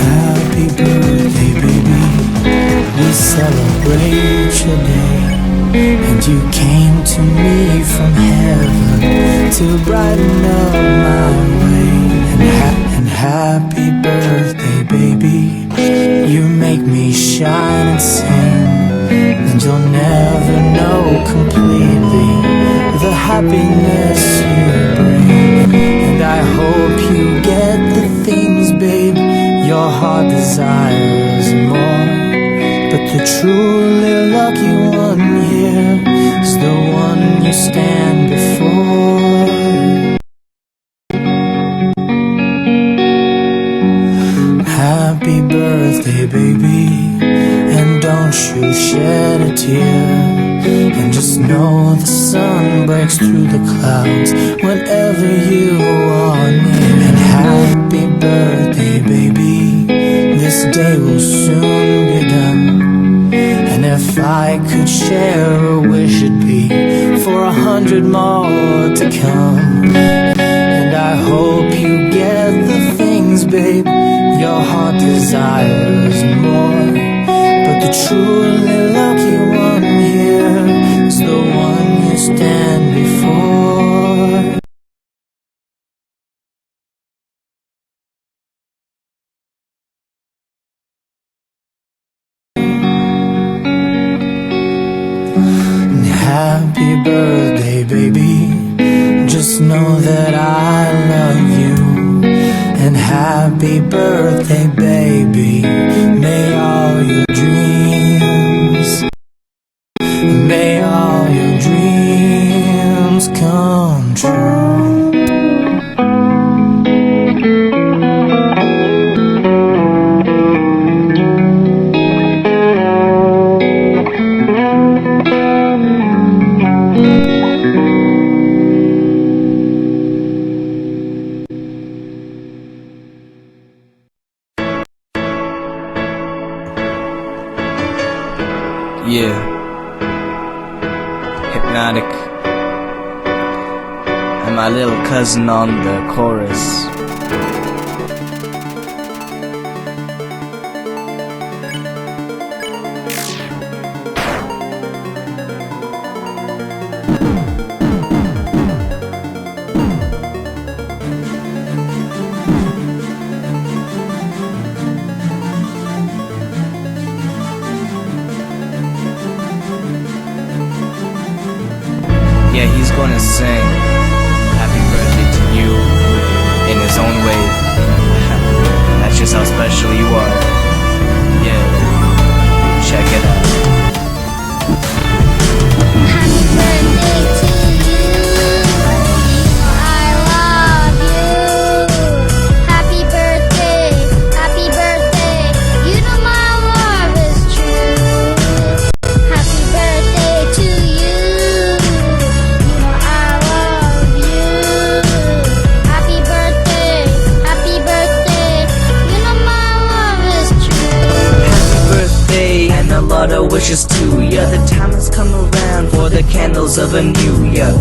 Happy birthday, baby. We celebrate your day, and you came to me from heaven to brighten up my way. And happy birthday, baby. You make me shine and sing, and you'll never know completely the happiness you bring. And I hope you get the things, babe, your heart desires more. But the truly lucky one here is the one you stand before. Happy birthday, baby, and don't you shed a tear. And just know the sun breaks through the clouds whenever you are near. And happy birthday, baby, this day will soon be done. And if I could share a wish, it'd be for 100 more to come. And I hope you get the things, babe, your heart desires more. But the truly lucky one here is the one you stand before. Happy birthday, baby. Just know that I love you. And happy birthday, baby. May all your dreams, may all your dreams come true. Yeah, Hypnotic, and my little cousin on the chorus. Yeah, he's gonna sing happy birthday to you in his own way. That's just how special you are. Yeah, check it out. Happy birthday to you. I love you. Happy birthday, happy birthday. You know my love is true. Happy birthday to you. You know I love you. Happy birthday, happy birthday. You know my love is true. Happy birthday and a lot of wishes to ya. The time has come around for the candles of a new year.